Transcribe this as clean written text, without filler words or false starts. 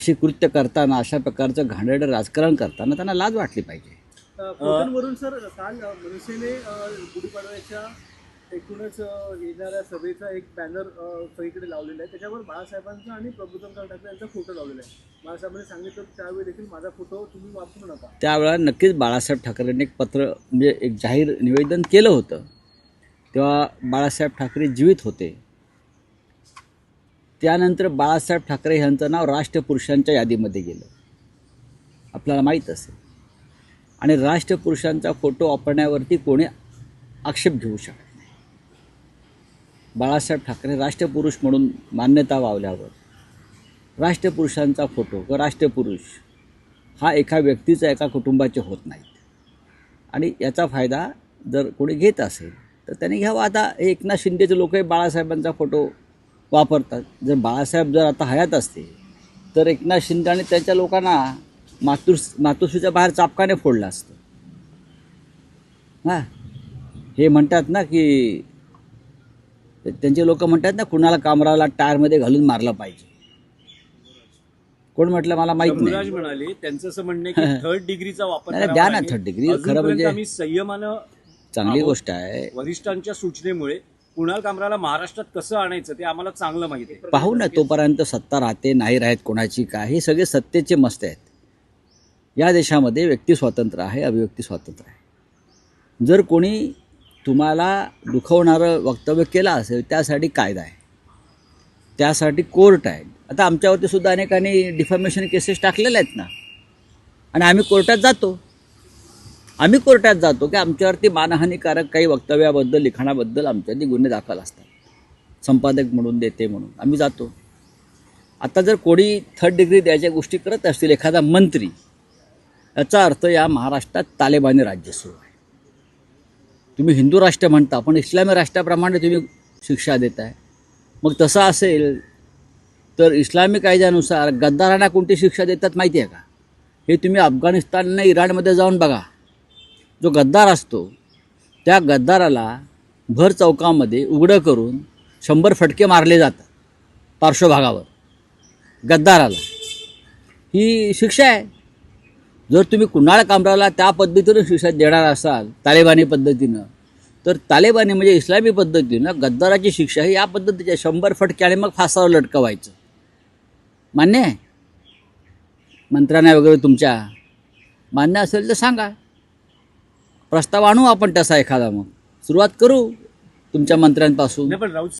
अशी कृत्य करताना, अशा प्रकारचं घाणेरडं राजकारण करताना त्यांना लाज वाटली पाहिजे. कोकणवरून सर काल मनसेने गुढीपाडव्याच्या एकूणच येणाऱ्या सभेचा एक बॅनर सगळीकडे लावलेला आहे. त्याच्यावर बाळासाहेबांचा आणि प्रबोधनकार ठाकरे यांचा फोटो लावलेला आहे. बाळासाहेबांनी सांगितलं त्यावेळी देखील माझा फोटो तुम्ही वापरू नका. त्यावेळेला नक्कीच बाळासाहेब ठाकरेंनी एक पत्र म्हणजे एक जाहीर निवेदन केलं होतं. तेव्हा बाळासाहेब ठाकरे जीवित होते. त्यानंतर बाळासाहेब ठाकरे यांचं नाव राष्ट्रपुरुषांच्या यादीमध्ये गेलं, आपल्याला माहीत असेल. आणि राष्ट्रपुरुषांचा फोटो वापरण्यावरती कोणी आक्षेप घेऊ शकत नाही. बाळासाहेब ठाकरे राष्ट्रपुरुष म्हणून मान्यता वावल्यावर राष्ट्रपुरुषांचा फोटो व राष्ट्रपुरुष हा एका व्यक्तीचा, एका कुटुंबाचे होत नाहीत. आणि याचा फायदा जर कोणी घेत असेल तर त्याने घ्यावा. आता एकनाथ शिंदेचे लोकही बाळासाहेबांचा फोटो वापरतात. जर बाळासाहेब जर आता हयात असते तर एकनाथ शिंदे आणि त्यांच्या लोकांना मातोश्रीच्या बाहेर चापकाने फोडलं असतं. हां, हे म्हणतात ना की त्यांचे लोक म्हणतात ना, कुणाला कामराला टायरमध्ये घालून मारलं पाहिजे. कोण म्हटलं मला माहित नाही. म्हणाले त्यांचं असं म्हणणं आहे की थर्ड डिग्रीचा वापर नाही, द्या ना थर्ड डिग्री. खरं म्हणजे आम्ही संयमानं चांगली गोष्ट आहे. वरिष्ठांच्या सूचनेमुळे कुणाल कामराला महाराष्ट्रात कसं आणायचं ते आम्हाला चांगलं माहिती आहे. पाहू ना, तोपर्यंत सत्ता राहते नाही राहत कोणाची काय, हे सगळे सत्तेचे मस्त आहेत. या देशामध्ये व्यक्ती स्वातंत्र्य आहे, अभिव्यक्ती स्वातंत्र्य आहे. जर कोणी तुम्हाला दुखवणारं वक्तव्य केलं असेल त्यासाठी कायदा आहे, त्यासाठी कोर्ट आहे. आता आमच्यावरती सुद्धा अनेकांनी डिफॅमेशन केसेस टाकलेल्या आहेत ना, आणि आम्ही कोर्टात जातो की आमच्यावरती मानहानिकारक काही वक्तव्याबद्दल, लिखाणाबद्दल आमच्यावरती गुन्हे दाखल असतात. संपादक म्हणून, देते म्हणून आम्ही जातो. आता जर कोणी थर्ड डिग्री द्यायच्या गोष्टी करत असतील, एखादा मंत्री, याचा अर्थ या महाराष्ट्रात तालिबानी राज्य सुरू आहे. तुम्ही हिंदू राष्ट्र म्हणता पण इस्लामी राष्ट्राप्रमाणे तुम्ही शिक्षा देताय. मग तसं असेल तर इस्लामी कायद्यानुसार गद्दारांना कोणती शिक्षा देतात माहिती आहे का? हे तुम्ही अफगाणिस्तान आणि इराणमध्ये जाऊन बघा. जो गद्दार असतो त्या गद्दाराला भर चौकामध्ये उघडं करून 100 फटके मारले जातात पार्श्वभागावर. गद्दाराला ही शिक्षा आहे. जर तुम्ही कुणाल कामराला त्या पद्धतीनं शिक्षा देणार असाल तालिबानी पद्धतीनं, तर तालिबानी म्हणजे इस्लामी पद्धतीनं गद्दाराची शिक्षा ही या पद्धतीच्या 100 फटके आणि मग फासावर लटकवायचं. मान्य आहे? मंत्र्यांना वगैरे तुमच्या मान्य असेल तर सांगा, प्रस्ताव आणू आपण तसा एखादा. मग सुरुवात करू तुमच्या मंत्र्यांपासून.